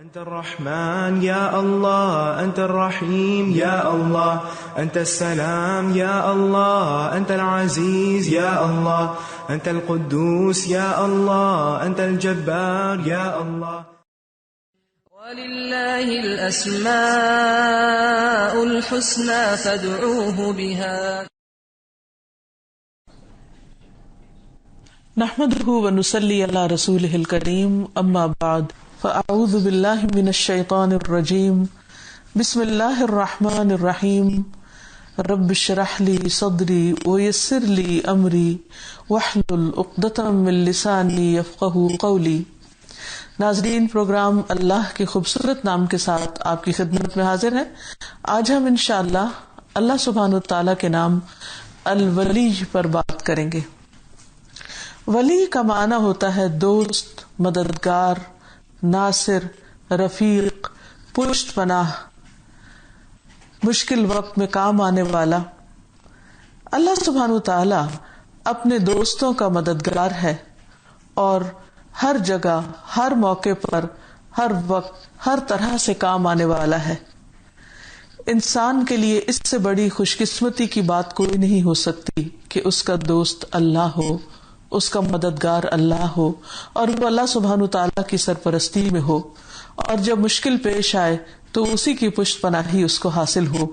أنت الرحمن يا الله، أنت الرحيم يا الله، أنت السلام يا الله، أنت العزيز يا الله، أنت القدوس يا الله، أنت الجبار يا الله. ولله الأسماء الحسنى فادعوه بها. نحمده ونصلي على رسوله الكريم، أما بعد، فأعوذ بالله من الشيطان الرجيم. بسم الله الرحمن الرحيم. رب اشرح لي صدري ويسر لي أمري واحلل عقدة من لساني يفقهوا قولي. ناظرین، پروگرام اللہ کے خوبصورت نام کے ساتھ آپ کی خدمت میں حاضر ہے. آج ہم انشاءاللہ اللہ سبحانہ وتعالی کے نام الولی پر بات کریں گے. ولی کا معنی ہوتا ہے دوست، مددگار، ناصر، رفیق، پشت پناہ، مشکل وقت میں کام آنے والا. اللہ سبحانہ وتعالی اپنے دوستوں کا مددگار ہے اور ہر جگہ، ہر موقع پر، ہر وقت، ہر طرح سے کام آنے والا ہے. انسان کے لیے اس سے بڑی خوش قسمتی کی بات کوئی نہیں ہو سکتی کہ اس کا دوست اللہ ہو، اس کا مددگار اللہ ہو اور وہ اللہ سبحانہ تعالیٰ کی سرپرستی میں ہو، اور جب مشکل پیش آئے تو اسی کی پشت پناہی اس کو حاصل ہو.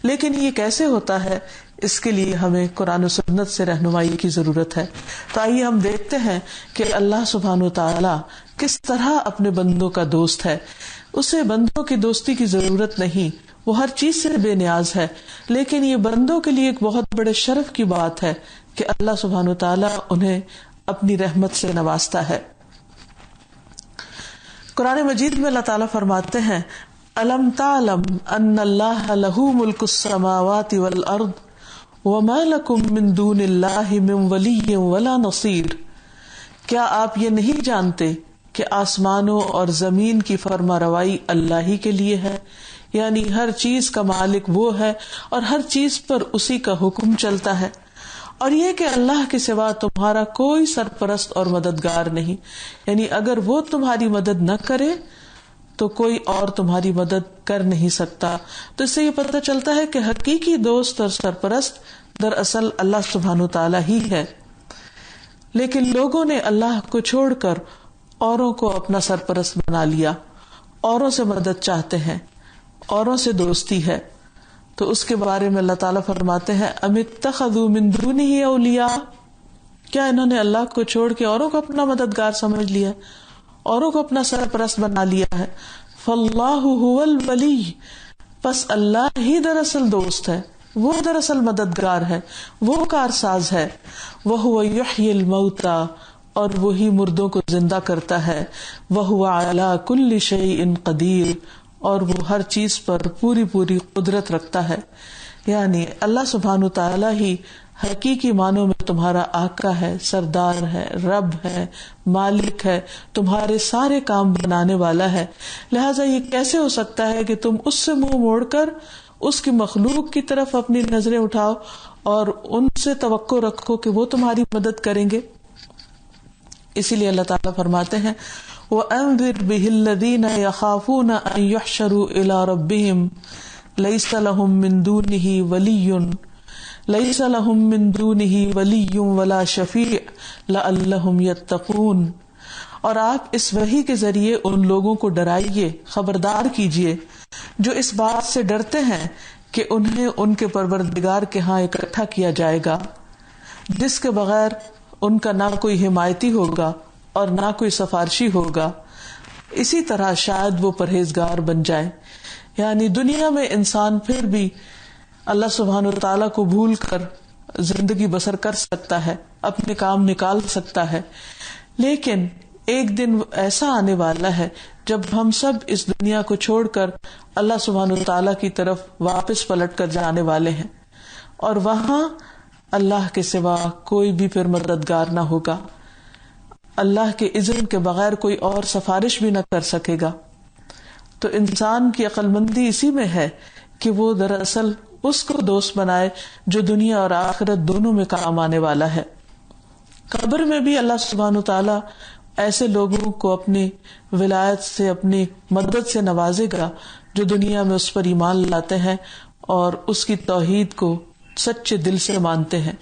لیکن یہ کیسے ہوتا ہے؟ اس کے لیے ہمیں قرآن و سنت سے رہنمائی کی ضرورت ہے. تو آئیے ہم دیکھتے ہیں کہ اللہ سبحانہ تعالیٰ کس طرح اپنے بندوں کا دوست ہے. اسے بندوں کی دوستی کی ضرورت نہیں، وہ ہر چیز سے بے نیاز ہے، لیکن یہ بندوں کے لیے ایک بہت بڑے شرف کی بات ہے کہ اللہ سبحانہ وتعالی انہیں اپنی رحمت سے نوازتا ہے. قرآن مجید میں اللہ تعالیٰ فرماتے ہیں، الم تعلم ان اللہ لہ ملک السماوات والارض وما لکم من دون اللہ من ولی ولا نصیر. کیا آپ یہ نہیں جانتے کہ آسمانوں اور زمین کی فرما روائی اللہ ہی کے لیے ہے؟ یعنی ہر چیز کا مالک وہ ہے اور ہر چیز پر اسی کا حکم چلتا ہے. اور یہ کہ اللہ کے سوا تمہارا کوئی سرپرست اور مددگار نہیں، یعنی اگر وہ تمہاری مدد نہ کرے تو کوئی اور تمہاری مدد کر نہیں سکتا. تو اس سے یہ پتہ چلتا ہے کہ حقیقی دوست اور سرپرست دراصل اللہ سبحانہ تعالیٰ ہی ہے. لیکن لوگوں نے اللہ کو چھوڑ کر اوروں کو اپنا سرپرست بنا لیا، اوروں سے مدد چاہتے ہیں، اوروں سے دوستی ہے. تو اس کے بارے میں اللہ تعالیٰ فرماتے ہیں، ام اتخذوا من دونہ اولیاء، کیا انہوں نے اللہ کو چھوڑ کے اوروں کو اپنا مددگار سمجھ لیا، اوروں کو اپنا سرپرست بنا لیا ہے. فاللہ هو الولی، پس اللہ ہی دراصل دوست ہے، وہ دراصل مددگار ہے، وہ کارساز ہے. وہو یحیی الموتى، اور وہی مردوں کو زندہ کرتا ہے. وہو علی کل شیء قدیر، اور وہ ہر چیز پر پوری پوری قدرت رکھتا ہے. یعنی اللہ سبحانہ تعالیٰ ہی حقیقی معنوں میں تمہارا آقا ہے، سردار ہے، رب ہے، مالک ہے، تمہارے سارے کام بنانے والا ہے. لہٰذا یہ کیسے ہو سکتا ہے کہ تم اس سے منہ موڑ کر اس کی مخلوق کی طرف اپنی نظریں اٹھاؤ اور ان سے توقع رکھو کہ وہ تمہاری مدد کریں گے؟ اسی لیے اللہ تعالیٰ فرماتے ہیں، وَأَنذِرْ بِهِ الَّذِينَ يَخَافُونَ أَن يُحْشَرُوا إِلَىٰ رَبِّهِمْ لَيْسَ لَهُم مِّن دُونِهِ وَلِيٌّ وَلَا شَفِيعٌ لَعَلَّهُمْ يَتَّقُونَ. اور آپ اس وحی کے ذریعے ان لوگوں کو ڈرائیے، خبردار کیجیے جو اس بات سے ڈرتے ہیں کہ انہیں ان کے پروردگار کے ہاں اکٹھا کیا جائے گا، جس کے بغیر ان کا نہ کوئی حمایتی ہوگا اور نہ کوئی سفارشی ہوگا. اسی طرح شاید وہ پرہیزگار بن جائے. یعنی دنیا میں انسان پھر بھی اللہ سبحانہ تعالیٰ کو بھول کر زندگی بسر کر سکتا ہے، اپنے کام نکال سکتا ہے، لیکن ایک دن ایسا آنے والا ہے جب ہم سب اس دنیا کو چھوڑ کر اللہ سبحانہ تعالیٰ کی طرف واپس پلٹ کر جانے والے ہیں، اور وہاں اللہ کے سوا کوئی بھی پھر مددگار نہ ہوگا. اللہ کے اذن کے بغیر کوئی اور سفارش بھی نہ کر سکے گا. تو انسان کی عقل مندی اسی میں ہے کہ وہ دراصل اس کو دوست بنائے جو دنیا اور آخرت دونوں میں کام آنے والا ہے. قبر میں بھی اللہ سبحانہ تعالیٰ ایسے لوگوں کو اپنی ولایت سے، اپنی مدد سے نوازے گا جو دنیا میں اس پر ایمان لاتے ہیں اور اس کی توحید کو سچے دل سے مانتے ہیں.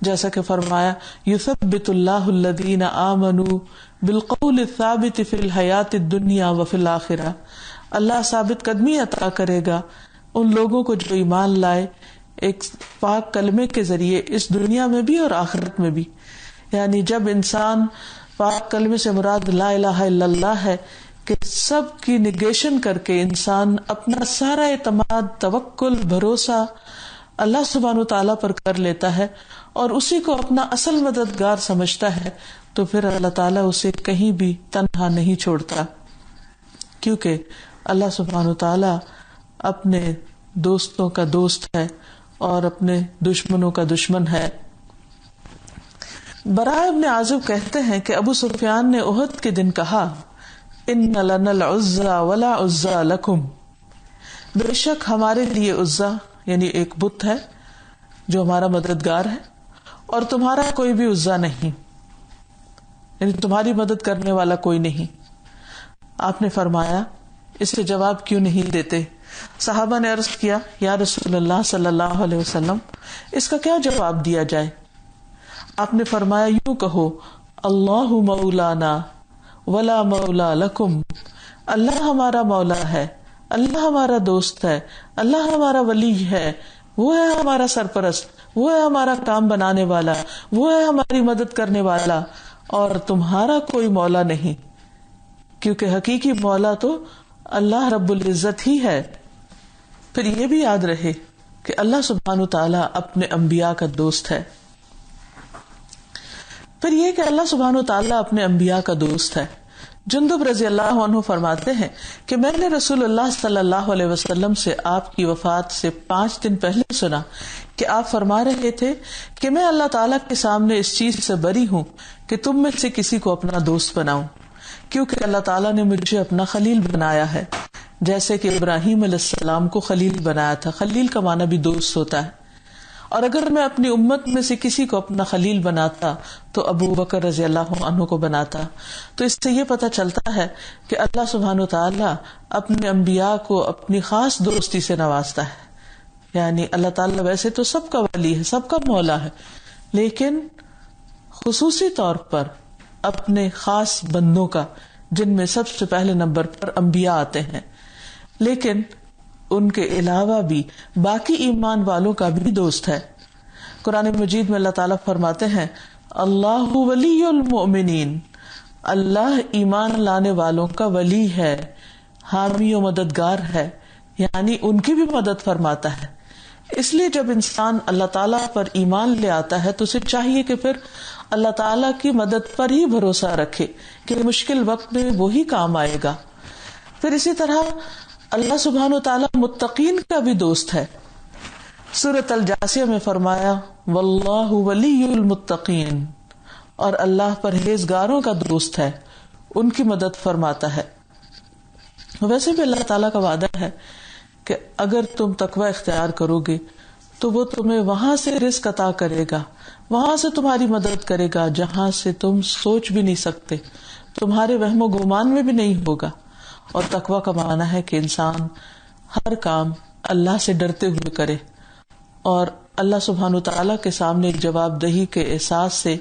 جیسا کہ فرمایا یثبت اللہ الذین آمنوا بالقول الثابت فی الحیات الدنیا وفی الآخرہ. اللہ ثابت قدمی عطا کرے گا ان لوگوں کو جو ایمان لائے ایک پاک کلمے کے ذریعے اس دنیا میں بھی اور آخرت میں بھی. یعنی جب انسان پاک کلمے سے مراد لا الہ الا اللہ ہے کہ سب کی نگیشن کر کے انسان اپنا سارا اعتماد، توکل، بھروسہ اللہ سبحانہ تعالیٰ پر کر لیتا ہے اور اسی کو اپنا اصل مددگار سمجھتا ہے، تو پھر اللہ تعالیٰ اسے کہیں بھی تنہا نہیں چھوڑتا، کیونکہ اللہ سبحانہ تعالیٰ اپنے دوستوں کا دوست ہے اور اپنے دشمنوں کا دشمن ہے. براء ابن عازب کہتے ہیں کہ ابو سفیان نے احد کے دن کہا ان لنا العزى ولا عزى لكم، بے شک ہمارے لیے عزا یعنی ایک بت ہے جو ہمارا مددگار ہے اور تمہارا کوئی بھی عزا نہیں، یعنی تمہاری مدد کرنے والا کوئی نہیں. آپ نے فرمایا اس سے جواب کیوں نہیں دیتے؟ صحابہ نے عرض کیا یا رسول اللہ صلی اللہ علیہ وسلم اس کا کیا جواب دیا جائے؟ آپ نے فرمایا یوں کہو اللہ مولانا ولا مولا لکم، اللہ ہمارا مولا ہے، اللہ ہمارا دوست ہے، اللہ ہمارا ولی ہے، وہ ہے ہمارا سرپرست، وہ ہے ہمارا کام بنانے والا، وہ ہے ہماری مدد کرنے والا، اور تمہارا کوئی مولا نہیں، کیونکہ حقیقی مولا تو اللہ رب العزت ہی ہے. پھر یہ بھی یاد رہے کہ اللہ سبحانہ تعالیٰ اپنے انبیاء کا دوست ہے. پھر یہ کہ اللہ سبحانہ تعالیٰ اپنے انبیاء کا دوست ہے. جندب رضی اللہ عنہ فرماتے ہیں کہ میں نے رسول اللہ صلی اللہ علیہ وسلم سے آپ کی وفات سے 5 دن پہلے سنا کہ آپ فرما رہے تھے کہ میں اللہ تعالیٰ کے سامنے اس چیز سے بری ہوں کہ تم میں سے کسی کو اپنا دوست بناؤں، کیونکہ اللہ تعالیٰ نے مجھے اپنا خلیل بنایا ہے، جیسے کہ ابراہیم علیہ السلام کو خلیل بنایا تھا. خلیل کا معنی بھی دوست ہوتا ہے. اور اگر میں اپنی امت میں سے کسی کو اپنا خلیل بناتا تو ابو بکر رضی اللہ عنہ کو بناتا. تو اس سے یہ پتہ چلتا ہے کہ اللہ سبحانہ تعالیٰ اپنے انبیاء کو اپنی خاص دوستی سے نوازتا ہے. یعنی اللہ تعالیٰ ویسے تو سب کا ولی ہے، سب کا مولا ہے، لیکن خصوصی طور پر اپنے خاص بندوں کا، جن میں سب سے پہلے نمبر پر انبیاء آتے ہیں، لیکن ان کے علاوہ بھی باقی ایمان والوں کا بھی دوست ہے. قرآن مجید میں اللہ تعالیٰ فرماتے ہیں اللہ ولی المؤمنین، اللہ ایمان لانے والوں کا ولی ہے، حامی و مددگار ہے، یعنی ان کی بھی مدد فرماتا ہے. اس لیے جب انسان اللہ تعالیٰ پر ایمان لے آتا ہے تو اسے چاہیے کہ پھر اللہ تعالیٰ کی مدد پر ہی بھروسہ رکھے کہ مشکل وقت میں وہی کام آئے گا. پھر اسی طرح اللہ سبحانہ وتعالیٰ متقین کا بھی دوست ہے. سورۃ الجاثیہ میں فرمایا واللہ ولی المتقین، اور اللہ پرہیزگاروں کا دوست ہے، ان کی مدد فرماتا ہے. ویسے بھی اللہ تعالیٰ کا وعدہ ہے کہ اگر تم تقوی اختیار کرو گے تو وہ تمہیں وہاں سے رزق عطا کرے گا، وہاں سے تمہاری مدد کرے گا جہاں سے تم سوچ بھی نہیں سکتے، تمہارے وہم و گمان میں بھی نہیں ہوگا. اور تقوی کا معنی ہے کہ انسان ہر کام اللہ سے ڈرتے ہوئے کرے اور اللہ سبحانہ تعالیٰ کے سامنے جواب دہی کے احساس سے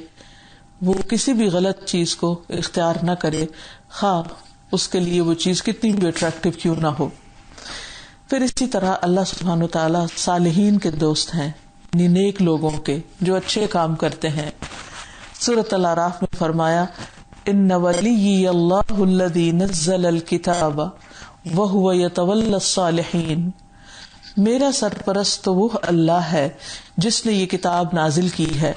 وہ کسی بھی غلط چیز کو اختیار نہ کرے، خواہ اس کے لیے وہ چیز کتنی بھی اٹریکٹیو کیوں نہ ہو. پھر اسی طرح اللہ سبحانہ تعالیٰ صالحین کے دوست ہیں، یعنی نیک لوگوں کے جو اچھے کام کرتے ہیں. سورۃ الاعراف میں فرمایا ان ولی اللہ الذی نزل الکتاب وہو یتولی الصالحین، میرا سرپرست تو وہ اللہ ہے جس نے یہ کتاب نازل کی ہے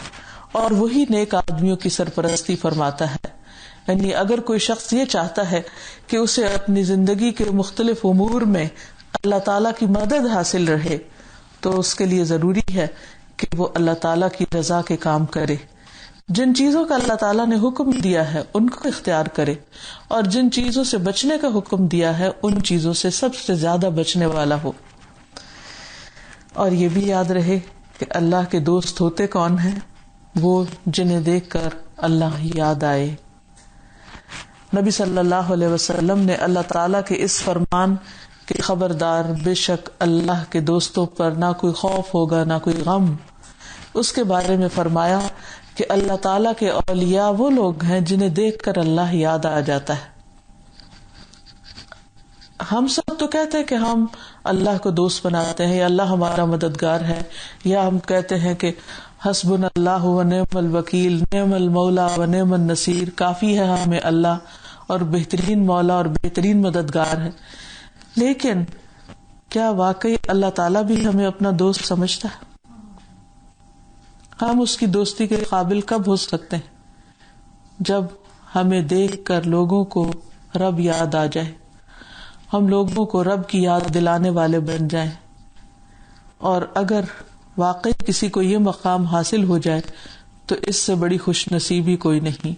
اور وہی نیک آدمیوں کی سرپرستی فرماتا ہے. یعنی اگر کوئی شخص یہ چاہتا ہے کہ اسے اپنی زندگی کے مختلف امور میں اللہ تعالیٰ کی مدد حاصل رہے تو اس کے لیے ضروری ہے کہ وہ اللہ تعالیٰ کی رضا کے کام کرے، جن چیزوں کا اللہ تعالیٰ نے حکم دیا ہے ان کو اختیار کرے، اور جن چیزوں سے بچنے کا حکم دیا ہے ان چیزوں سے سب سے زیادہ بچنے والا ہو. اور یہ بھی یاد رہے کہ اللہ کے دوست ہوتے کون ہیں؟ وہ جنہیں دیکھ کر اللہ یاد آئے. نبی صلی اللہ علیہ وسلم نے اللہ تعالیٰ کے اس فرمان کہ خبردار بے شک اللہ کے دوستوں پر نہ کوئی خوف ہوگا نہ کوئی غم، اس کے بارے میں فرمایا کہ اللہ تعالیٰ کے اولیاء وہ لوگ ہیں جنہیں دیکھ کر اللہ یاد آ جاتا ہے۔ ہم سب تو کہتے ہیں کہ ہم اللہ کو دوست بناتے ہیں یا اللہ ہمارا مددگار ہے، یا ہم کہتے ہیں کہ حسبنا اللہ و نعم الوکیل، نعم المولا و نعم النصیر، کافی ہے ہمیں اللہ اور بہترین مولا اور بہترین مددگار ہے۔ لیکن کیا واقعی اللہ تعالیٰ بھی ہمیں اپنا دوست سمجھتا ہے؟ ہم اس کی دوستی کے قابل کب ہو سکتے ہیں؟ جب ہمیں دیکھ کر لوگوں کو رب یاد آ جائے، ہم لوگوں کو رب کی یاد دلانے والے بن جائیں۔ اور اگر واقعی کسی کو یہ مقام حاصل ہو جائے تو اس سے بڑی خوش نصیبی کوئی نہیں۔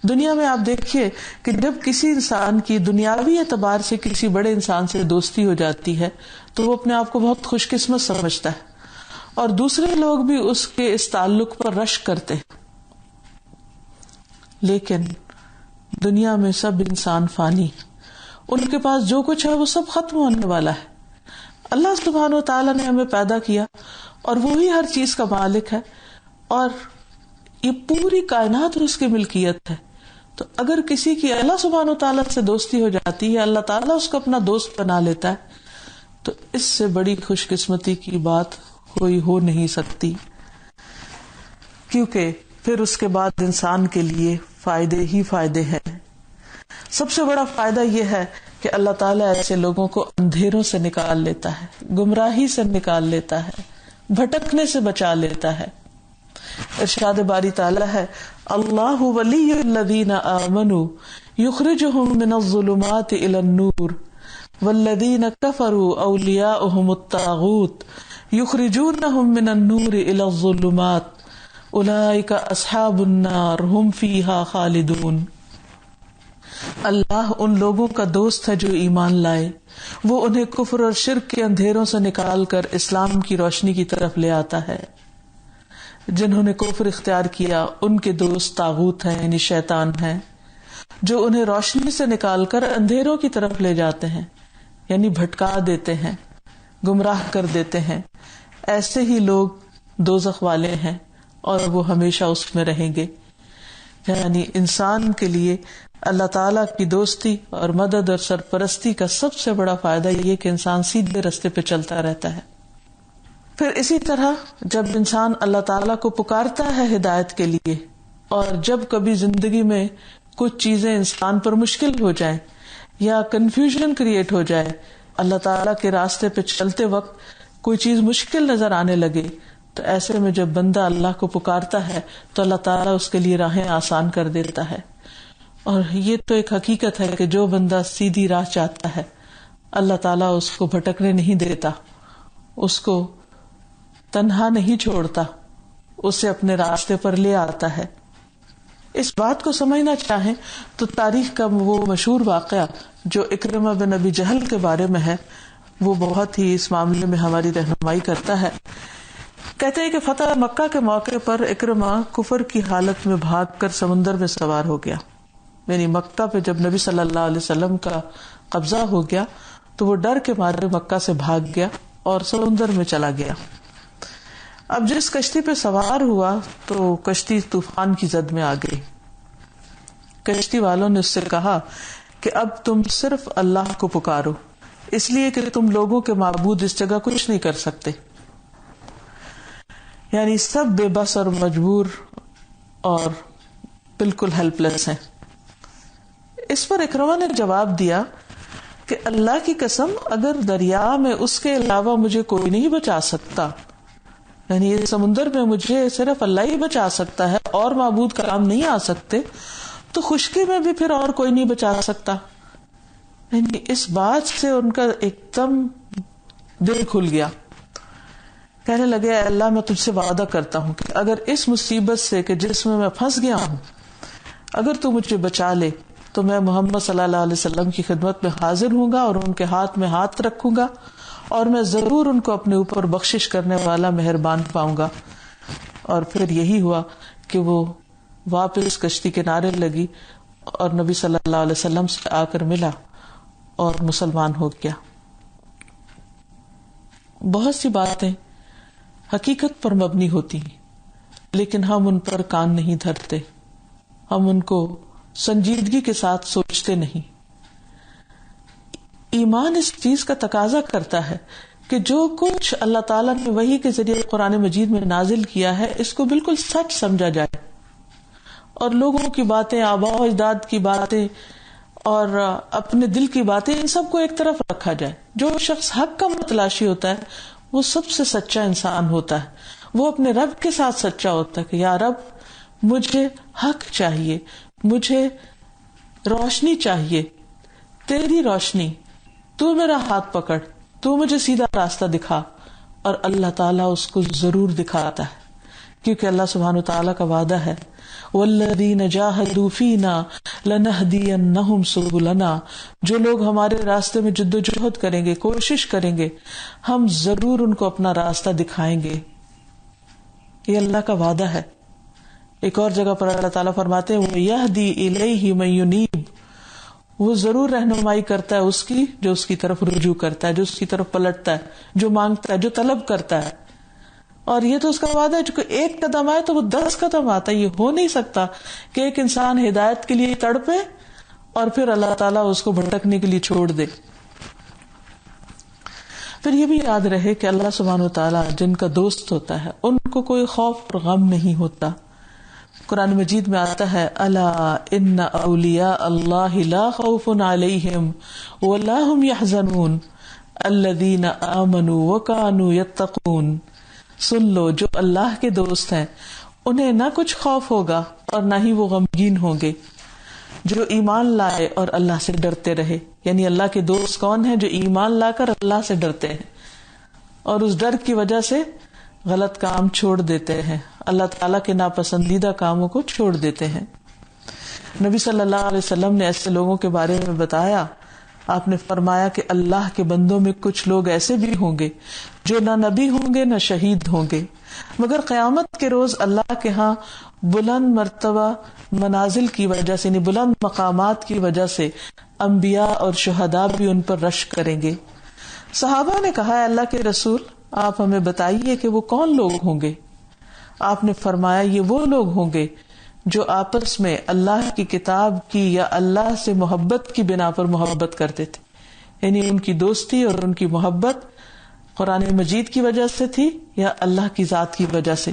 دنیا میں آپ دیکھیے کہ جب کسی انسان کی دنیاوی اعتبار سے کسی بڑے انسان سے دوستی ہو جاتی ہے تو وہ اپنے آپ کو بہت خوش قسمت سمجھتا ہے، اور دوسرے لوگ بھی اس کے اس تعلق پر رشک کرتے ہیں۔ لیکن دنیا میں سب انسان فانی، ان کے پاس جو کچھ ہے وہ سب ختم ہونے والا ہے۔ اللہ سبحانہ و تعالیٰ نے ہمیں پیدا کیا اور وہی ہر چیز کا مالک ہے، اور یہ پوری کائنات اس کی ملکیت ہے۔ تو اگر کسی کی اللہ سبحانہ و تعالیٰ سے دوستی ہو جاتی ہے، اللہ تعالیٰ اس کو اپنا دوست بنا لیتا ہے، تو اس سے بڑی خوش قسمتی کی بات کوئی ہو نہیں سکتی، کیونکہ پھر اس کے بعد انسان کے لیے فائدے ہی فائدے ہیں۔ سب سے بڑا فائدہ یہ ہے کہ اللہ تعالیٰ ایسے لوگوں کو اندھیروں سے نکال لیتا ہے، گمراہی سے نکال لیتا ہے، بھٹکنے سے بچا لیتا ہے۔ ارشاد باری تعالیٰ ہے، اللہ ولی الذین آمنوا یخرجہم من الظلمات الی النور والذین کفروا اولیاؤہم الطاغوت یخرجونہم من النور الی الظلمات اولئک اصحاب النار ہم فیہا خالدون۔ اللہ ان لوگوں کا دوست ہے جو ایمان لائے، وہ انہیں کفر اور شرک کے اندھیروں سے نکال کر اسلام کی روشنی کی طرف لے آتا ہے۔ جنہوں نے کفر اختیار کیا ان کے دوست طاغوت ہیں، یعنی شیطان ہیں، جو انہیں روشنی سے نکال کر اندھیروں کی طرف لے جاتے ہیں، یعنی بھٹکا دیتے ہیں، گمراہ کر دیتے ہیں۔ ایسے ہی لوگ دوزخ والے ہیں اور وہ ہمیشہ اس میں رہیں گے۔ یعنی انسان کے لیے اللہ تعالیٰ کی دوستی اور مدد اور سرپرستی کا سب سے بڑا فائدہ یہ کہ انسان سیدھے راستے پہ چلتا رہتا ہے۔ پھر اسی طرح جب انسان اللہ تعالیٰ کو پکارتا ہے ہدایت کے لیے، اور جب کبھی زندگی میں کچھ چیزیں انسان پر مشکل ہو جائیں یا کنفیوژن کریٹ ہو جائے، اللہ تعالیٰ کے راستے پہ چلتے وقت کوئی چیز مشکل نظر آنے لگے، تو ایسے میں جب بندہ اللہ کو پکارتا ہے تو اللہ تعالیٰ اس کے لیے راہیں آسان کر دیتا ہے۔ اور یہ تو ایک حقیقت ہے کہ جو بندہ سیدھی راہ چاہتا ہے اللہ تعالیٰ اس کو بھٹکنے نہیں دیتا، اس کو تنہا نہیں چھوڑتا، اسے اپنے راستے پر لے آتا ہے۔ اس بات کو سمجھنا چاہیں تو تاریخ کا وہ مشہور واقعہ جو اکرمہ بن ابی جہل کے بارے میں ہے، وہ بہت ہی اس معاملے میں ہماری رہنمائی کرتا ہے۔ کہتے ہیں کہ فتح مکہ کے موقع پر اکرمہ کفر کی حالت میں بھاگ کر سمندر میں سوار ہو گیا، یعنی مکہ پہ جب نبی صلی اللہ علیہ وسلم کا قبضہ ہو گیا تو وہ ڈر کے مارے مکہ سے بھاگ گیا اور سمندر میں چلا گیا۔ اب جس کشتی پہ سوار ہوا تو کشتی طوفان کی زد میں آ گئی۔ کشتی والوں نے اس سے کہا کہ اب تم صرف اللہ کو پکارو، اس لیے کہ تم لوگوں کے معبود اس جگہ کچھ نہیں کر سکتے۔ یعنی سب بے بس اور مجبور اور بالکل ہیلپ لیس ہیں۔ اس پر اکرمہ نے جواب دیا کہ اللہ کی قسم، اگر دریا میں اس کے علاوہ مجھے کوئی نہیں بچا سکتا، یعنی اس سمندر میں مجھے صرف اللہ ہی بچا سکتا ہے اور معبود کام نہیں آ سکتے، تو خشکی میں بھی پھر اور کوئی نہیں بچا سکتا۔ یعنی اس بات سے ان کا ایک دم دل کھل گیا، کہنے لگے اے اللہ، میں تجھ سے وعدہ کرتا ہوں کہ اگر اس مصیبت سے کہ جس میں پھنس گیا ہوں اگر تو مجھے بچا لے تو میں محمد صلی اللہ علیہ وسلم کی خدمت میں حاضر ہوں گا اور ان کے ہاتھ میں ہاتھ رکھوں گا، اور میں ضرور ان کو اپنے اوپر بخشش کرنے والا مہربان پاؤں گا۔ اور پھر یہی ہوا کہ وہ واپس کشتی کنارے لگی اور نبی صلی اللہ علیہ وسلم سے آ کر ملا اور مسلمان ہو گیا. بہت سی باتیں حقیقت پر مبنی ہوتی ہیں لیکن ہم ان پر کان نہیں دھرتے، ہم ان کو سنجیدگی کے ساتھ سوچتے نہیں. ایمان اس چیز کا تقاضا کرتا ہے کہ جو کچھ اللہ تعالیٰ نے وحی کے ذریعے قرآن مجید میں نازل کیا ہے اس کو بالکل سچ سمجھا جائے، اور لوگوں کی باتیں، آباء و اجداد کی باتیں اور اپنے دل کی باتیں، ان سب کو ایک طرف رکھا جائے. جو شخص حق کا متلاشی ہوتا ہے وہ سب سے سچا انسان ہوتا ہے. وہ اپنے رب کے ساتھ سچا ہوتا ہے کہ یا رب مجھے حق چاہیے، مجھے روشنی چاہیے، تیری روشنی، تو میرا ہاتھ پکڑ، تو مجھے سیدھا راستہ دکھا. اور اللہ تعالیٰ اس کو ضرور دکھاتا ہے، کیونکہ اللہ سبحانہ وتعالیٰ کا وعدہ ہے وَالَّذِينَ جَاهَدُوا فِينَا لَنَهْدِيَنَّهُمْ سُبُلَنَا. جو لوگ ہمارے راستے میں جد و جہد کریں گے، کوشش کریں گے، ہم ضرور ان کو اپنا راستہ دکھائیں گے. یہ اللہ کا وعدہ ہے. ایک اور جگہ پر اللہ تعالیٰ فرماتے ہیں وَيَهْدِي إِلَيْهِ مَن يُنِيبُ. وہ ضرور رہنمائی کرتا ہے اس کی جو اس کی طرف رجوع کرتا ہے، جو اس کی طرف پلٹتا ہے، جو مانگتا ہے، جو طلب کرتا ہے. اور یہ تو اس کا وعدہ ہے جو ایک قدم آئے تو وہ 10 قدم آتا ہے. یہ ہو نہیں سکتا کہ ایک انسان ہدایت کے لیے تڑپے اور پھر اللہ تعالیٰ اس کو بھٹکنے کے لیے چھوڑ دے. پھر یہ بھی یاد رہے کہ اللہ سبحانہ وتعالیٰ جن کا دوست ہوتا ہے ان کو کوئی خوف اور غم نہیں ہوتا. قرآن مجید میں آتا ہے الا ان اولیاء اللہ لا خوف علیہم ولا هم يحزنون الذین آمنوا وکانوا یتقون. سن لو، جو اللہ کے دوست ہیں انہیں نہ کچھ خوف ہوگا اور نہ ہی وہ غمگین ہوں گے، جو ایمان لائے اور اللہ سے ڈرتے رہے. یعنی اللہ کے دوست کون ہیں؟ جو ایمان لا کر اللہ سے ڈرتے ہیں اور اس ڈر کی وجہ سے غلط کام چھوڑ دیتے ہیں، اللہ تعالیٰ کے ناپسندیدہ کاموں کو چھوڑ دیتے ہیں. نبی صلی اللہ علیہ وسلم نے ایسے لوگوں کے بارے میں بتایا. آپ نے فرمایا کہ اللہ کے بندوں میں کچھ لوگ ایسے بھی ہوں گے جو نہ نبی ہوں گے نہ شہید ہوں گے، مگر قیامت کے روز اللہ کے ہاں بلند مرتبہ منازل کی وجہ سے، یعنی بلند مقامات کی وجہ سے انبیاء اور شہداء بھی ان پر رشک کریں گے. صحابہ نے کہا اے اللہ کے رسول آپ ہمیں بتائیے کہ وہ کون لوگ ہوں گے. آپ نے فرمایا یہ وہ لوگ ہوں گے جو آپس میں اللہ کی کتاب کی یا اللہ سے محبت کی بنا پر محبت کرتے تھے. یعنی ان کی دوستی اور ان کی محبت قرآن مجید کی وجہ سے تھی یا اللہ کی ذات کی وجہ سے.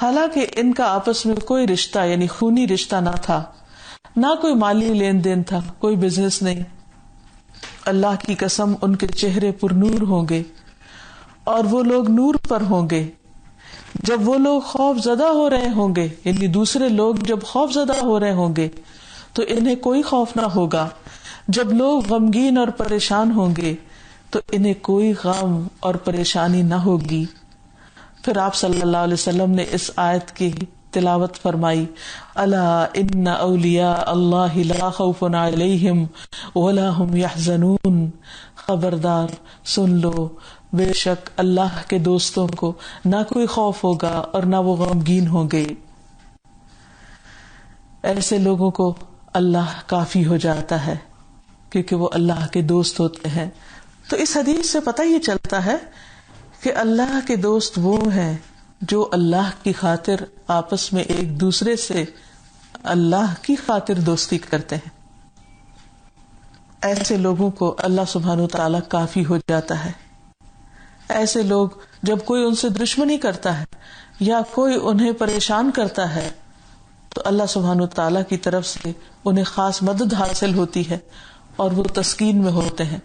حالانکہ ان کا آپس میں کوئی رشتہ یعنی خونی رشتہ نہ تھا، نہ کوئی مالی لین دین تھا، کوئی بزنس نہیں. اللہ کی قسم ان کے چہرے پر نور ہوں گے اور وہ لوگ نور پر ہوں گے. جب وہ لوگ خوف زدہ ہو رہے ہوں گے، یعنی دوسرے لوگ جب خوف زدہ ہو رہے ہوں گے تو انہیں کوئی خوف نہ ہوگا. جب لوگ غمگین اور پریشان ہوں گے تو انہیں کوئی غم اور پریشانی نہ ہوگی. پھر آپ صلی اللہ علیہ وسلم نے اس آیت کی تلاوت فرمائی الا ان اولیاء اللہ لا خوف علیہم ولا هم يحزنون. خبردار سن لو، بے شک اللہ کے دوستوں کو نہ کوئی خوف ہوگا اور نہ وہ غمگین ہوں گے. ایسے لوگوں کو اللہ کافی ہو جاتا ہے کیونکہ وہ اللہ کے دوست ہوتے ہیں. تو اس حدیث سے پتہ یہ چلتا ہے کہ اللہ کے دوست وہ ہیں جو اللہ کی خاطر آپس میں ایک دوسرے سے اللہ کی خاطر دوستی کرتے ہیں. ایسے لوگوں کو اللہ سبحانہ وتعالی کافی ہو جاتا ہے. ایسے لوگ جب کوئی ان سے دشمنی کرتا ہے یا کوئی انہیں پریشان کرتا ہے تو اللہ سبحانہ وتعالی کی طرف سے انہیں خاص مدد حاصل ہوتی ہے اور وہ تسکین میں ہوتے ہیں.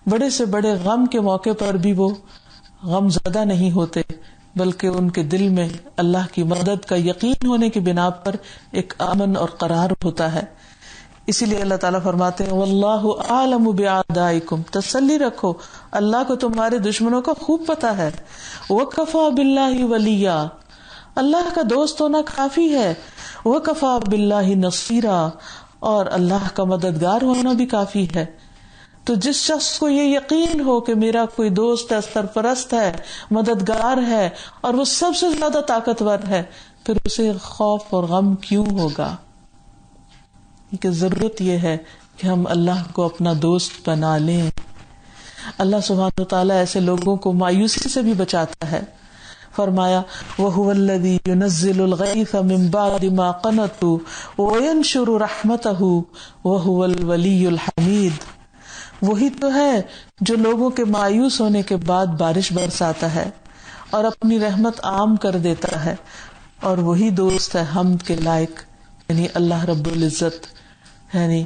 بڑے سے بڑے غم کے موقع پر بھی وہ غم زدہ نہیں ہوتے، بلکہ ان کے دل میں اللہ کی مدد کا یقین ہونے کی بنا پر ایک امن اور قرار ہوتا ہے. اسی لیے اللہ تعالیٰ فرماتے ہیں واللہ اعلم باعدائکم، تسلی رکھو اللہ کو تمہارے دشمنوں کا خوب پتہ ہے. وکفی باللہ ولیا، اللہ کا دوست ہونا کافی ہے. وکفی باللہ نصیرا، اور اللہ کا مددگار ہونا بھی کافی ہے. تو جس شخص کو یہ یقین ہو کہ میرا کوئی دوست ہے، سرپرست ہے، مددگار ہے اور وہ سب سے زیادہ طاقتور ہے، پھر اسے خوف اور غم کیوں ہوگا؟ کہ ضرورت یہ ہے کہ ہم اللہ کو اپنا دوست بنا لیں. اللہ سبحانہ وتعالیٰ ایسے لوگوں کو مایوسی سے بھی بچاتا ہے. فرمایا وَهُوَ الَّذِي يُنَزِّلُ الْغَيْثَ مِن بَعْدِ مَا قَنَطُوا وَيَنشُرُ رَحْمَتَهُ وَهُوَ الْوَلِيُّ الْحَمِيدُ. وہی تو ہے جو لوگوں کے مایوس ہونے کے بعد بارش برساتا ہے اور اپنی رحمت عام کر دیتا ہے، اور وہی دوست ہے حمد کے لائق، یعنی اللہ رب العزت. یعنی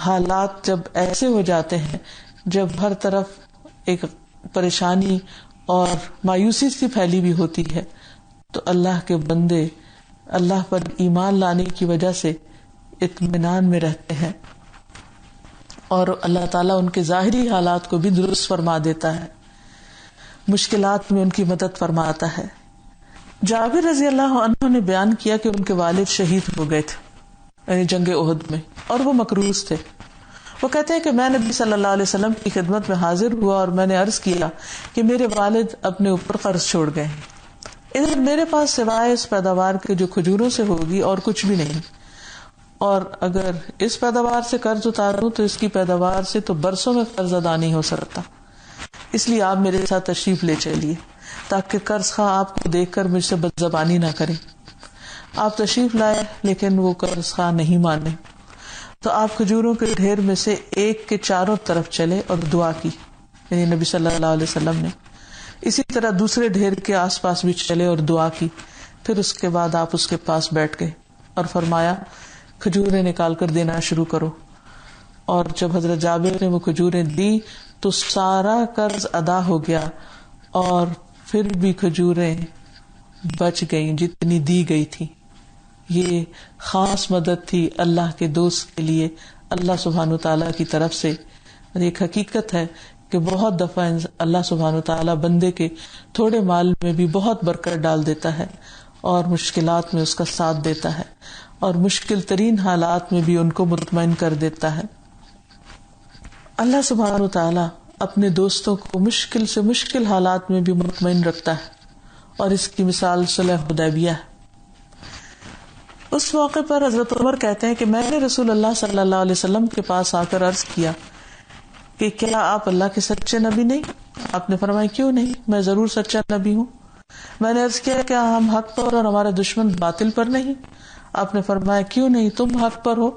حالات جب ایسے ہو جاتے ہیں، جب ہر طرف ایک پریشانی اور مایوسی سی پھیلی بھی ہوتی ہے، تو اللہ کے بندے اللہ پر ایمان لانے کی وجہ سے اطمینان میں رہتے ہیں، اور اللہ تعالیٰ ان کے ظاہری حالات کو بھی درست فرما دیتا ہے، مشکلات میں ان کی مدد فرماتا ہے. جابر رضی اللہ عنہ نے بیان کیا کہ ان کے والد شہید ہو گئے تھے، یعنی جنگ احد میں، اور وہ مکروز تھے. وہ کہتے ہیں کہ میں نبی صلی اللہ علیہ وسلم کی خدمت میں حاضر ہوا اور میں نے عرض کیا کہ میرے والد اپنے اوپر قرض چھوڑ گئے ہیں. ادھر میرے پاس سوائے اس پیداوار کے جو کھجوروں سے ہوگی اور کچھ بھی نہیں، اور اگر اس پیداوار سے قرض اتاروں تو اس کی پیداوار سے تو برسوں میں قرض ادا نہیں ہو سکتا، اس لیے آپ میرے ساتھ تشریف لے چلیے تاکہ قرض خواہ آپ کو دیکھ کر مجھ سے بدزبانی نہ کریں. آپ تشریف لائے لیکن وہ قرض خواہ نہیں مانے، تو آپ کھجوروں کے ڈھیر میں سے ایک کے چاروں طرف چلے اور دعا کی، یعنی نبی صلی اللہ علیہ وسلم نے. اسی طرح دوسرے ڈھیر کے آس پاس بھی چلے اور دعا کی. پھر اس کے بعد آپ اس کے پاس بیٹھ گئے اور فرمایا کھجوریں نکال کر دینا شروع کرو. اور جب حضرت جابر نے وہ کھجوریں دی تو سارا قرض ادا ہو گیا، اور پھر بھی کھجوریں بچ گئیں جتنی دی گئی تھی. یہ خاص مدد تھی اللہ کے دوست کے لیے اللہ سبحانہ تعالیٰ کی طرف سے. ایک حقیقت ہے کہ بہت دفعہ اللہ سبحانہ تعالیٰ بندے کے تھوڑے مال میں بھی بہت برکت ڈال دیتا ہے اور مشکلات میں اس کا ساتھ دیتا ہے، اور مشکل ترین حالات میں بھی ان کو مطمئن کر دیتا ہے. اللہ سبحانہ تعالیٰ اپنے دوستوں کو مشکل سے مشکل حالات میں بھی مطمئن رکھتا ہے، اور اس کی مثال صلح حدیبیہ ہے. اس موقع پر حضرت عمر کہتے ہیں کہ میں نے رسول اللہ صلی اللہ علیہ وسلم کے پاس آ کر عرض کیا کہ کیا آپ اللہ کے سچے نبی نہیں؟ آپ نے فرمایا کیوں نہیں، میں ضرور سچا نبی ہوں. میں نے عرض کیا کیا ہم حق پر اور ہمارا دشمن باطل پر نہیں؟ آپ نے فرمایا کیوں نہیں، تم حق پر ہو.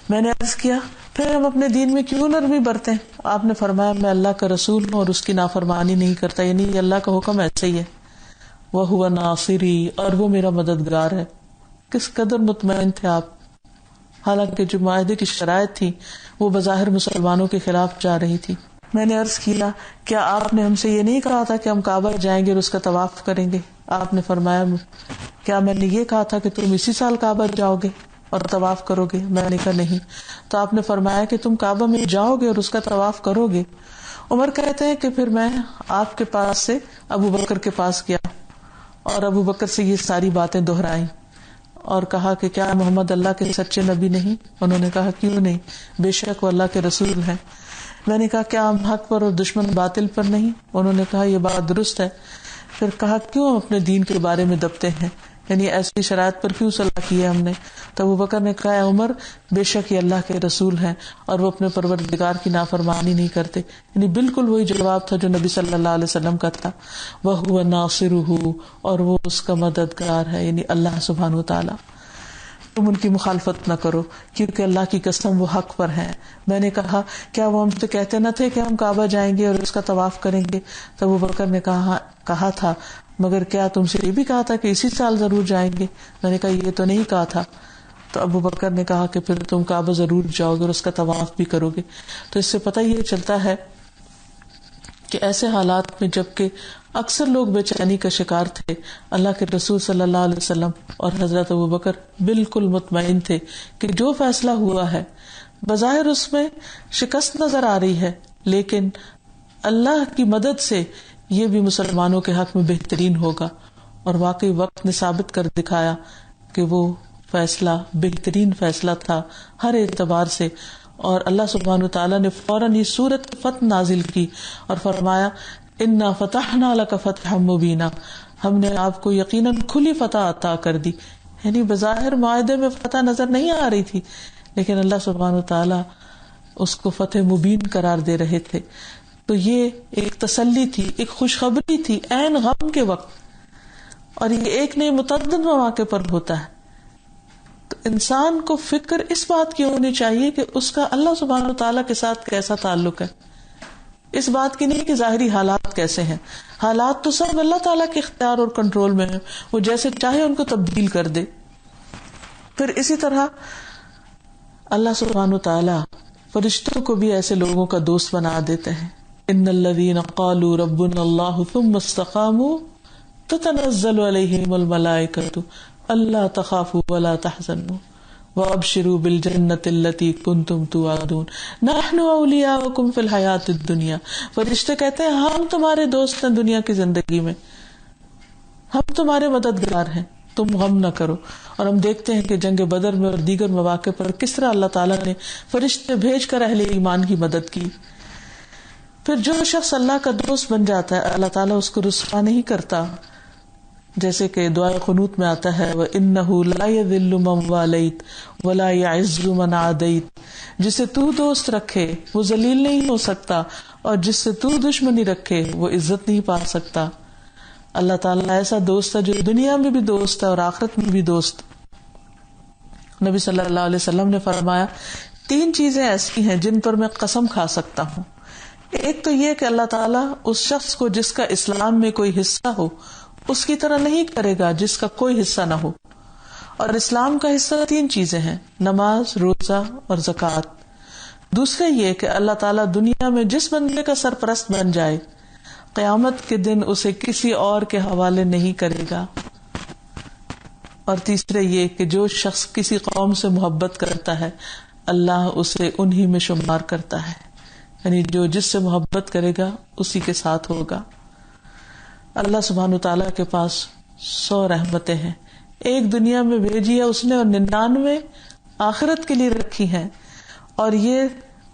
میں نے عرض کیا پھر ہم اپنے دین میں کیوں نرمی برتیں؟ آپ نے فرمایا میں اللہ کا رسول ہوں اور اس کی نافرمانی نہیں کرتا، یعنی اللہ کا حکم ایسا ہی ہے. وَهُوَ ناصری، اور وہ میرا مددگار ہے. کس قدر مطمئن تھے آپ، حالانکہ جو معاہدے کی شرائط تھی وہ بظاہر مسلمانوں کے خلاف جا رہی تھی. میں نے عرض کیا کیا آپ نے ہم سے یہ نہیں کہا تھا کہ ہم کعبہ جائیں گے اور اس کا طواف کریں گے؟ آپ نے فرمایا کیا میں نے یہ کہا تھا کہ تم اسی سال کعبہ جاؤ گے اور طواف کرو گے؟ میں نے کہا نہیں. تو آپ نے فرمایا کہ تم کعبہ میں جاؤ گے اور اس کا طواف کرو گے. عمر کہتے ہیں کہ پھر میں آپ کے پاس سے ابو بکر کے پاس گیا اور ابو بکر سے یہ ساری باتیں دہرائیں اور کہا کہ کیا محمد اللہ کے سچے نبی نہیں؟ انہوں نے کہا کیوں نہیں، بے شک وہ اللہ کے رسول ہیں. میں نے کہا کیا ہم حق پر اور دشمن باطل پر نہیں؟ انہوں نے کہا یہ بات درست ہے. پھر کہا کیوں ہم اپنے دین کے بارے میں دبتے ہیں، یعنی ایسی شرائط پر کیوں صلاح کی ہے ہم نے؟ تو ابو بکر نے کہا عمر بے شک یہ اللہ کے رسول ہیں اور وہ اپنے پروردگار کی نافرمانی نہیں کرتے، یعنی بالکل وہی جواب تھا جو نبی صلی اللہ علیہ وسلم کا تھا. وَهُوَ نَاصِرُهُ، اور وہ اس کا مددگار ہے، یعنی اللہ سبحانہ وتعالی. تم ان کی مخالفت نہ کرو کیونکہ اللہ کی قسم وہ حق پر ہیں. میں نے کہا کیا وہ ہم سے کہتے نہ تھے کہ ہم کعبہ جائیں گے اور اس کا طواف کریں گے؟ تو ابو بکر نے کہا تھا مگر کیا تم سے یہ بھی کہا تھا کہ اسی سال ضرور جائیں گے؟ میں نے کہا یہ تو نہیں کہا تھا. تو ابو بکر نے کہا کہ پھر تم کعبہ ضرور جاؤ گے اور اس کا طواف بھی کرو گے. تو اس سے پتہ یہ چلتا ہے کہ ایسے حالات میں جبکہ اکثر لوگ بے چینی کا شکار تھے، اللہ کے رسول صلی اللہ علیہ وسلم اور حضرت ابو بکر بالکل مطمئن تھے کہ جو فیصلہ ہوا ہے بظاہر اس میں شکست نظر آ رہی ہے، لیکن اللہ کی مدد سے یہ بھی مسلمانوں کے حق میں بہترین ہوگا. اور واقعی وقت نے ثابت کر دکھایا کہ وہ فیصلہ بہترین فیصلہ تھا ہر اعتبار سے. اور اللہ سبحانہ تعالیٰ نے فوراً یہ سورت فتح نازل کی اور فرمایا انا فتحنا لک فتحا مبینا، ہم نے آپ کو یقیناً کھلی فتح عطا کر دی. یعنی بظاہر معاہدے میں فتح نظر نہیں آ رہی تھی، لیکن اللہ سبحانہ وتعالی اس کو فتح مبین قرار دے رہے تھے. تو یہ ایک تسلی تھی، ایک خوشخبری تھی عین غم کے وقت. اور یہ ایک نہیں متعدد مواقع پر ہوتا ہے. تو انسان کو فکر اس بات کی ہونی چاہیے کہ اس کا اللہ سبحانہ وتعالی کے ساتھ کیسا تعلق ہے. اس بات کی نہیں کہ ظاہری حالات کیسے ہیں، حالات تو سب اللہ تعالیٰ کے اختیار اور کنٹرول میں ہیں، وہ جیسے چاہے ان کو تبدیل کر دے. پھر اسی طرح اللہ سبحانہ وتعالی فرشتوں کو بھی ایسے لوگوں کا دوست بنا دیتے ہیں. ان الذین قالوا ربنا اللہ ثم استقاموا تتنزل علیہم الملائکۃ الا تخافوا ولا تحزنوا وابشروا بالجنۃ التی کنتم توعدون نحن اولیاؤکم فی الحیاۃ الدنیا. فرشتے کہتے ہیں ہم تمہارے دوست ہیں دنیا کی زندگی میں، ہم تمہارے مددگار ہیں، تم غم نہ کرو. اور ہم دیکھتے ہیں کہ جنگ بدر میں اور دیگر مواقع پر کس طرح اللہ تعالیٰ نے فرشتے بھیج کر اہل ایمان کی مدد کی. پھر جو شخص اللہ کا دوست بن جاتا ہے اللہ تعالیٰ اس کو رسوا نہیں کرتا، جیسے کہ دعائے قنوت میں آتا ہے وَإِنَّهُ لَا يَذِلُّ مَن وَالَيْتَ وَلَا يَعِزُّ مَنْ عَادَيْتَ. جسے تو دوست رکھے وہ ذلیل نہیں ہو سکتا، اور جس سے تو دشمنی رکھے وہ عزت نہیں پا سکتا. اللہ تعالیٰ ایسا دوست ہے جو دنیا میں بھی دوست ہے اور آخرت میں بھی دوست. نبی صلی اللہ علیہ وسلم نے فرمایا 3 چیزیں ایسی ہیں جن پر میں قسم کھا سکتا ہوں. ایک تو یہ کہ اللہ تعالیٰ اس شخص کو جس کا اسلام میں کوئی حصہ ہو اس کی طرح نہیں کرے گا جس کا کوئی حصہ نہ ہو. اور اسلام کا حصہ 3 چیزیں ہیں، نماز، روزہ اور زکوٰۃ. دوسرے یہ کہ اللہ تعالیٰ دنیا میں جس بندے کا سرپرست بن جائے قیامت کے دن اسے کسی اور کے حوالے نہیں کرے گا. اور تیسرے یہ کہ جو شخص کسی قوم سے محبت کرتا ہے اللہ اسے انہی میں شمار کرتا ہے، یعنی جو جس سے محبت کرے گا اسی کے ساتھ ہوگا. اللہ سبحانہ تعالیٰ کے پاس 100 رحمتیں ہیں، ایک دنیا میں بھیجی ہے اس نے اور 99 آخرت کے لیے رکھی ہیں، اور یہ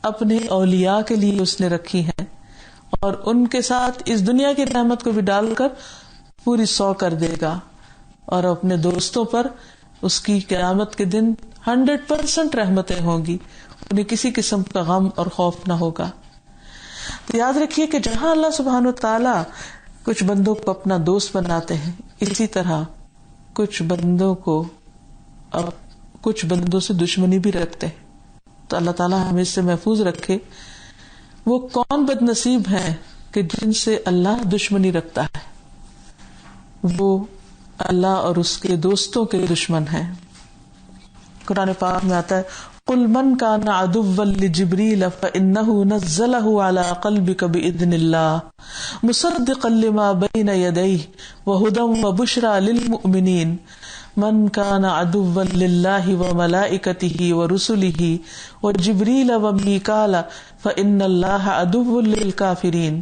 اپنے اولیاء کے لیے اس نے رکھی ہیں، اور ان کے ساتھ اس دنیا کی رحمت کو بھی ڈال کر پوری 100 کر دے گا. اور اپنے دوستوں پر اس کی قیامت کے دن 100% رحمتیں ہوں گی، انہیں کسی قسم کا غم اور خوف نہ ہوگا. تو یاد رکھیے کہ جہاں اللہ سبحانہ وتعالی کچھ بندوں کو اپنا دوست بناتے ہیں، اسی طرح کچھ بندوں کو اب کچھ بندوں سے دشمنی بھی رکھتے ہیں. تو اللہ تعالیٰ ہمیں اس سے محفوظ رکھے. وہ کون بد نصیب ہیں کہ جن سے اللہ دشمنی رکھتا ہے، وہ اللہ اور اس کے دوستوں کے دشمن ہیں. قرآن پاک میں آتا ہے قل من كان عدوا لجبريل فإنه نزله على قلبك بإذن الله مصدقا لما بين يديه وهدى وبشرى للمؤمنين من كان عدوا لله وملائكته ورسله وجبريل وميكال فإن الله عدو للكافرين.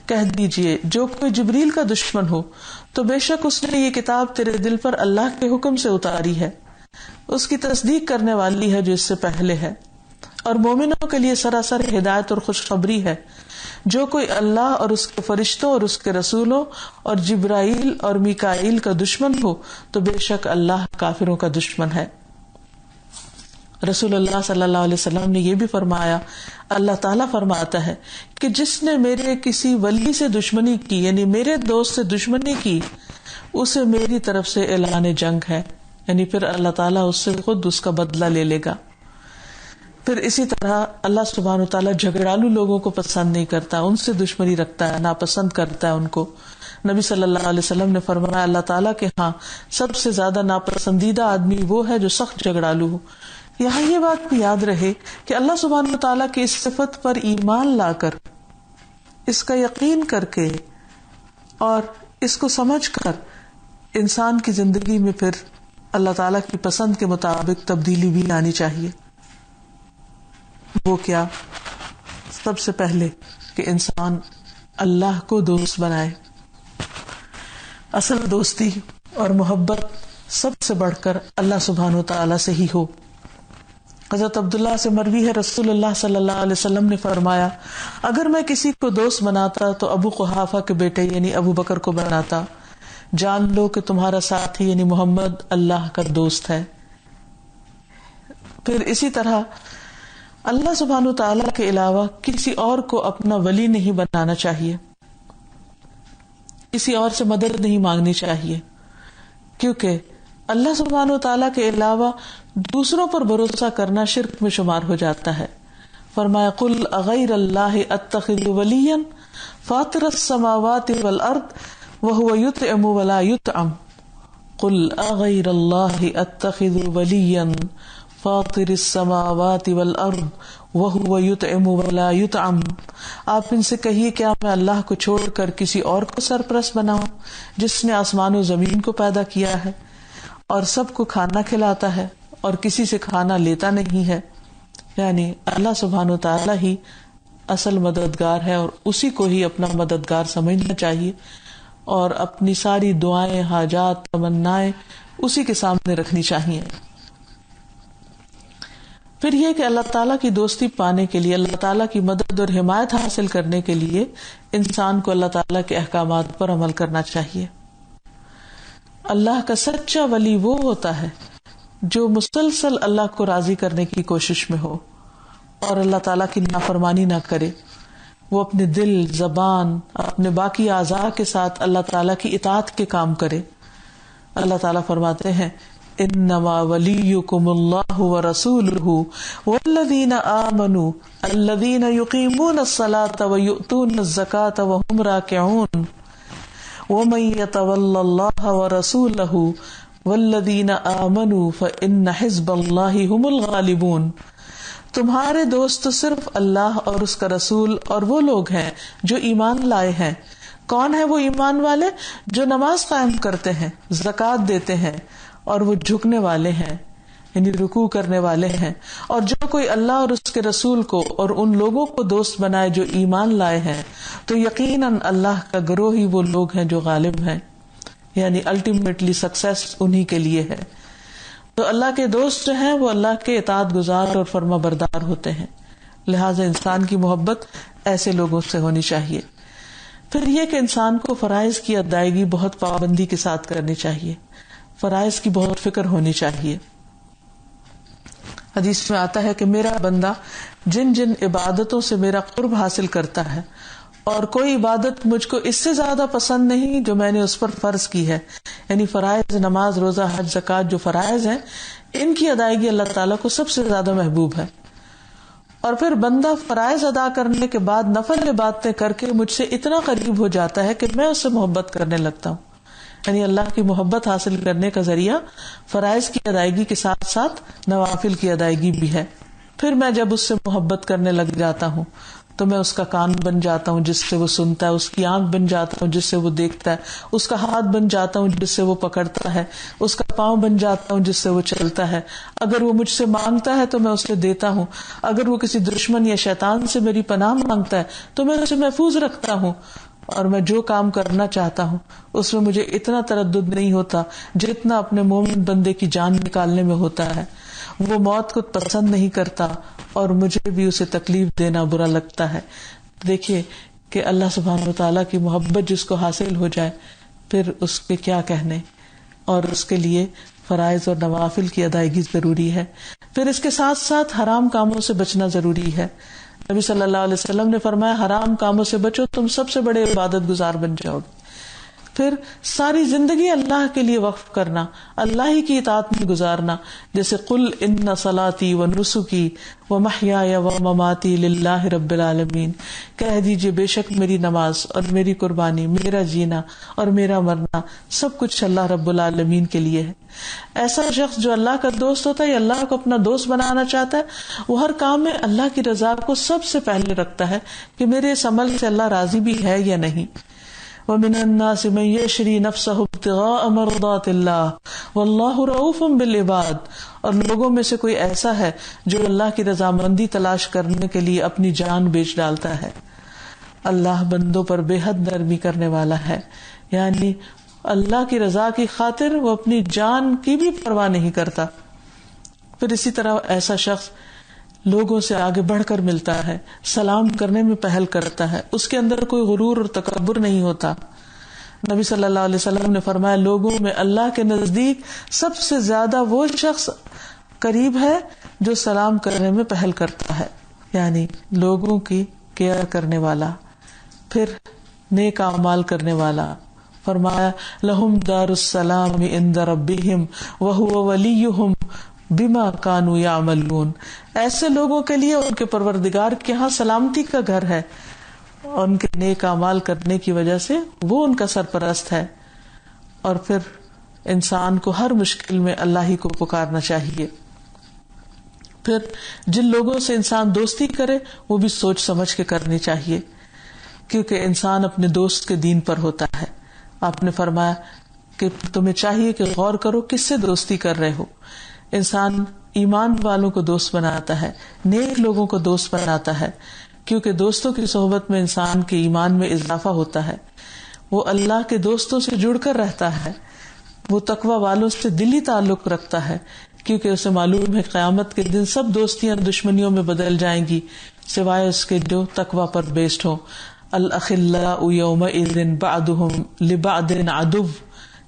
کہہ دیجئے جو کوئی جبریل کا دشمن ہو تو بے شک اس نے یہ کتاب تیرے دل پر اللہ کے حکم سے اتاری ہے، اس کی تصدیق کرنے والی ہے جو اس سے پہلے ہے، اور مومنوں کے لیے سراسر ہدایت اور خوشخبری ہے. جو کوئی اللہ اور اس کے فرشتوں اور اس کے رسولوں اور جبرائیل اور میکائیل کا دشمن ہو تو بے شک اللہ کافروں کا دشمن ہے. رسول اللہ صلی اللہ علیہ وسلم نے یہ بھی فرمایا، اللہ تعالیٰ فرماتا ہے کہ جس نے میرے کسی ولی سے دشمنی کی، یعنی میرے دوست سے دشمنی کی، اسے میری طرف سے اعلان جنگ ہے، یعنی پھر اللہ تعالیٰ اس سے خود اس کا بدلہ لے لے گا. پھر اسی طرح اللہ سبحانہ تعالیٰ جھگڑالو لوگوں کو پسند نہیں کرتا، ان سے دشمنی رکھتا ہے، ناپسند کرتا ہے ان کو. نبی صلی اللہ علیہ وسلم نے فرمایا اللہ تعالیٰ کے ہاں سب سے زیادہ ناپسندیدہ آدمی وہ ہے جو سخت جھگڑالو ہو. یہاں یہ بات بھی یاد رہے کہ اللہ سبحانہ تعالیٰ کی اس صفت پر ایمان لا کر، اس کا یقین کر کے اور اس کو سمجھ کر انسان کی زندگی میں پھر اللہ تعالیٰ کی پسند کے مطابق تبدیلی بھی آنی چاہیے. وہ کیا؟ سب سے پہلے کہ انسان اللہ کو دوست بنائے. اصل دوستی اور محبت سب سے بڑھ کر اللہ سبحانہ وتعالی سے ہی ہو. حضرت عبداللہ سے مروی ہے رسول اللہ صلی اللہ علیہ وسلم نے فرمایا اگر میں کسی کو دوست بناتا تو ابو قحافہ کے بیٹے یعنی ابو بکر کو بناتا، جان لو کہ تمہارا ساتھی یعنی محمد اللہ کا دوست ہے. پھر اسی طرح اللہ سبحانہ تعالیٰ کے علاوہ کسی اور کو اپنا ولی نہیں بنانا چاہیے، کسی اور سے مدد نہیں مانگنی چاہیے، کیونکہ اللہ سبحانہ تعالیٰ کے علاوہ دوسروں پر بھروسہ کرنا شرک میں شمار ہو جاتا ہے. فرمایا قل اغیر اللہ اتخذ ولیا فاطر السماوات والارض وهو يطعم ولا يطعم قل اغیر اللہ اتخذ ولیا فاطر السماوات والارض وهو يطعم ولا يطعم. آپ ان سے کہیے کیا میں اللہ کو چھوڑ کر کسی اور کو سرپرست بناؤں جس نے آسمان و زمین کو پیدا کیا ہے اور سب کو کھانا کھلاتا ہے اور کسی سے کھانا لیتا نہیں ہے. یعنی اللہ سبحانہ تعالیٰ ہی اصل مددگار ہے اور اسی کو ہی اپنا مددگار سمجھنا چاہیے اور اپنی ساری دعائیں، حاجات، تمنائیں اسی کے سامنے رکھنی چاہیے. پھر یہ کہ اللہ تعالیٰ کی دوستی پانے کے لیے، اللہ تعالیٰ کی مدد اور حمایت حاصل کرنے کے لیے انسان کو اللہ تعالیٰ کے احکامات پر عمل کرنا چاہیے. اللہ کا سچا ولی وہ ہوتا ہے جو مسلسل اللہ کو راضی کرنے کی کوشش میں ہو اور اللہ تعالیٰ کی نافرمانی نہ کرے. وہ اپنے دل، زبان، اپنے باقی اعضاء کے ساتھ اللہ تعالیٰ کی اطاعت کے کام کرے. اللہ تعالیٰ فرماتے ہیں انما ولیکم اللہ ورسولہ والذین آمنوا الذین یقیمون الصلاة ویؤتون الزکاة وهم راکعون ومن یتول اللہ ورسولہ والذین آمنوا فإن حزب اللہ هم الغالبون. تمہارے دوست صرف اللہ اور اس کا رسول اور وہ لوگ ہیں جو ایمان لائے ہیں. کون ہے وہ ایمان والے؟ جو نماز قائم کرتے ہیں، زکوٰۃ دیتے ہیں اور وہ جھکنے والے ہیں یعنی رکوع کرنے والے ہیں. اور جو کوئی اللہ اور اس کے رسول کو اور ان لوگوں کو دوست بنائے جو ایمان لائے ہیں تو یقیناً اللہ کا گروہ ہی وہ لوگ ہیں جو غالب ہیں، یعنی الٹیمیٹلی سکسیس انہی کے لیے ہے. تو اللہ کے دوست جو ہیں وہ اللہ کے اطاعت گزار اور فرما بردار ہوتے ہیں، لہٰذا انسان کی محبت ایسے لوگوں سے ہونی چاہیے. پھر یہ کہ انسان کو فرائض کی ادائیگی بہت پابندی کے ساتھ کرنی چاہیے، فرائض کی بہت فکر ہونی چاہیے. حدیث میں آتا ہے کہ میرا بندہ جن جن عبادتوں سے میرا قرب حاصل کرتا ہے اور کوئی عبادت مجھ کو اس سے زیادہ پسند نہیں جو میں نے اس پر فرض کی ہے، یعنی فرائض، نماز، روزہ، حج، زکوٰۃ جو فرائض ہیں ان کی ادائیگی اللہ تعالیٰ کو سب سے زیادہ محبوب ہے. اور پھر بندہ فرائض ادا کرنے کے بعد نفل عبادتیں کر کے مجھ سے اتنا قریب ہو جاتا ہے کہ میں اس سے محبت کرنے لگتا ہوں. یعنی اللہ کی محبت حاصل کرنے کا ذریعہ فرائض کی ادائیگی کے ساتھ ساتھ نوافل کی ادائیگی بھی ہے. پھر میں جب اس سے محبت کرنے لگ جاتا ہوں تو میں اس کا کان بن جاتا ہوں جس سے وہ سنتا ہے، اس کی آنکھ بن جاتا ہوں جس سے وہ دیکھتا ہے، اس کا ہاتھ بن جاتا ہوں جس سے وہ پکڑتا ہے، اس کا پاؤں بن جاتا ہوں جس سے وہ چلتا ہے. اگر وہ مجھ سے مانگتا ہے تو میں اسے دیتا ہوں، اگر وہ کسی دشمن یا شیطان سے میری پناہ مانگتا ہے تو میں اسے محفوظ رکھتا ہوں. اور میں جو کام کرنا چاہتا ہوں اس میں مجھے اتنا تردد نہیں ہوتا جتنا اپنے مومن بندے کی جان نکالنے میں ہوتا ہے. وہ موت کو پسند نہیں کرتا اور مجھے بھی اسے تکلیف دینا برا لگتا ہے. دیکھیے کہ اللہ سبحانہ وتعالیٰ کی محبت جس کو حاصل ہو جائے پھر اس کے کیا کہنے. اور اس کے لیے فرائض اور نوافل کی ادائیگی ضروری ہے. پھر اس کے ساتھ ساتھ حرام کاموں سے بچنا ضروری ہے. نبی صلی اللہ علیہ وسلم نے فرمایا حرام کاموں سے بچو تم سب سے بڑے عبادت گزار بن جاؤ گے. پھر ساری زندگی اللہ کے لیے وقف کرنا، اللہ ہی کی اطاعت میں گزارنا، جیسے قل ان صلاتی و نسکی و محیای و مماتی للہ رب العالمین. کہہ دیجئے بے شک میری نماز اور میری قربانی، میرا جینا اور میرا مرنا سب کچھ اللہ رب العالمین کے لیے ہے. ایسا شخص جو اللہ کا دوست ہوتا ہے یا اللہ کو اپنا دوست بنانا چاہتا ہے وہ ہر کام میں اللہ کی رضا کو سب سے پہلے رکھتا ہے کہ میرے اس عمل سے اللہ راضی بھی ہے یا نہیں. وَمِنَ النَّاسِ مَن يَشْرِي نَفْسَهُ ابْتِغَاءَ مَرْضَاتِ اللَّهِ وَاللَّهُ رَءُوفٌ بِالْعِبَادِ. اور لوگوں میں سے کوئی ایسا ہے جو اللہ کی رضامندی تلاش کرنے کے لیے اپنی جان بیچ ڈالتا ہے. اللہ بندوں پر بے حد نرمی کرنے والا ہے، یعنی اللہ کی رضا کی خاطر وہ اپنی جان کی بھی پرواہ نہیں کرتا. پھر اسی طرح ایسا شخص لوگوں سے آگے بڑھ کر ملتا ہے، سلام کرنے میں پہل کرتا ہے، اس کے اندر کوئی غرور اور تکبر نہیں ہوتا. نبی صلی اللہ علیہ وسلم نے فرمایا لوگوں میں اللہ کے نزدیک سب سے زیادہ وہ شخص قریب ہے جو سلام کرنے میں پہل کرتا ہے، یعنی لوگوں کی کیئر کرنے والا، پھر نیک اعمال کرنے والا. فرمایا لہم دار السلام عند ربہم وہو ولیہم بما کانوا یعملون، ایسے لوگوں کے لیے ان کے پروردگار کے ہاں سلامتی کا گھر ہے، اور ان کے نیک اعمال کرنے کی وجہ سے وہ ان کا سرپرست ہے. اور پھر انسان کو ہر مشکل میں اللہ ہی کو پکارنا چاہیے. پھر جن لوگوں سے انسان دوستی کرے وہ بھی سوچ سمجھ کے کرنی چاہیے، کیونکہ انسان اپنے دوست کے دین پر ہوتا ہے. آپ نے فرمایا کہ تمہیں چاہیے کہ غور کرو کس سے دوستی کر رہے ہو. انسان ایمان والوں کو دوست بناتا ہے، نیک لوگوں کو دوست بناتا ہے، کیونکہ دوستوں کی صحبت میں انسان کے ایمان میں اضافہ ہوتا ہے. وہ اللہ کے دوستوں سے جڑ کر رہتا ہے، وہ تقوی والوں سے دلی تعلق رکھتا ہے، کیونکہ اسے معلوم ہے قیامت کے دن سب دوستیاں دشمنیوں میں بدل جائیں گی سوائے اس کے جو تقوی پر بیسڈ ہوں. الاخلاء یومئذ بعضهم لبعض عدو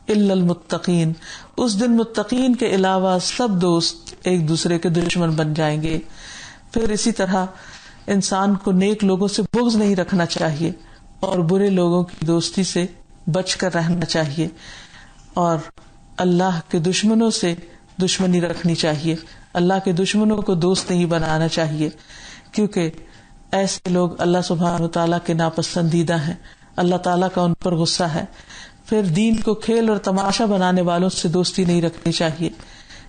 الا المتقین، اس دن متقین کے علاوہ سب دوست ایک دوسرے کے دشمن بن جائیں گے. پھر اسی طرح انسان کو نیک لوگوں سے بغض نہیں رکھنا چاہیے اور برے لوگوں کی دوستی سے بچ کر رہنا چاہیے، اور اللہ کے دشمنوں سے دشمنی رکھنی چاہیے. اللہ کے دشمنوں کو دوست نہیں بنانا چاہیے، کیونکہ ایسے لوگ اللہ سبحانہ و تعالیٰ کے ناپسندیدہ ہیں، اللہ تعالیٰ کا ان پر غصہ ہے. پھر دین کو کھیل اور تماشا بنانے والوں سے دوستی نہیں رکھنی چاہیے،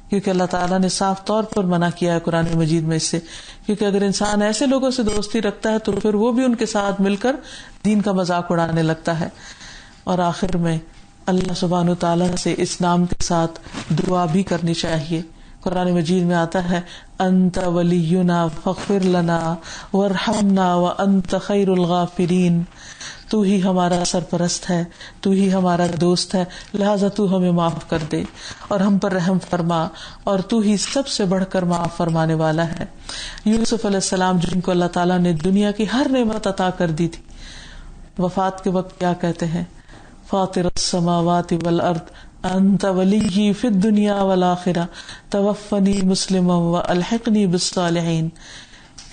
کیونکہ اللہ تعالیٰ نے صاف طور پر منع کیا ہے قرآن مجید میں اس سے. کیونکہ اگر انسان ایسے لوگوں سے دوستی رکھتا ہے تو پھر وہ بھی ان کے ساتھ مل کر دین کا مذاق اڑانے لگتا ہے. اور آخر میں اللہ سبحانہ تعالیٰ سے اس نام کے ساتھ دعا بھی کرنی چاہیے. قرآن مجید میں آتا ہے انت ولینا فاغفر لنا وارحمنا وانت خیر الغافرین، تو ہی ہمارا سرپرست ہے، تو ہی ہمارا دوست ہے، لہذا تو ہمیں معاف کر دے اور ہم پر رحم فرما، اور تو ہی سب سے بڑھ کر معاف فرمانے والا ہے. یوسف علیہ السلام جن کو اللہ تعالیٰ نے دنیا کی ہر نعمت عطا کر دی تھی، وفات کے وقت کیا کہتے ہیں؟ فاطر السماوات والارض انت ولی فی الدنیا والآخرہ توفنی مسلما والحقنی بالصالحین.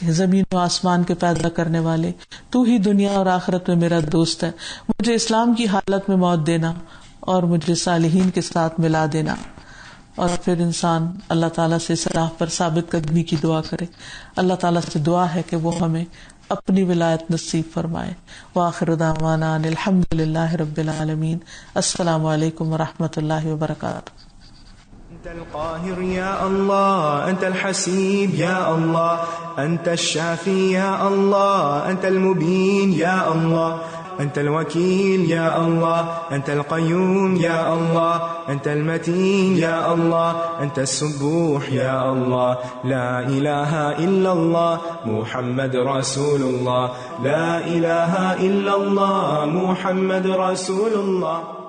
زمین و آسمان کے پیدا کرنے والے، تو ہی دنیا اور آخرت میں میرا دوست ہے، مجھے اسلام کی حالت میں موت دینا اور مجھے صالحین کے ساتھ ملا دینا. اور پھر انسان اللہ تعالیٰ سے اس راہ پر ثابت قدمی کی دعا کرے. اللہ تعالیٰ سے دعا ہے کہ وہ ہمیں اپنی ولایت نصیب فرمائے. وآخر دعوانا ان الحمد للہ رب العالمین. السلام علیکم ورحمۃ اللہ وبرکاتہ. أنت القاهر يا الله، أنت الحسيب يا الله، أنت الشافي يا الله، أنت المبين يا الله، أنت الوكيل يا الله، أنت القيوم يا الله، أنت المتين يا الله، أنت السبوح يا الله. لا إله إلا الله محمد رسول الله، لا إله إلا الله محمد رسول الله.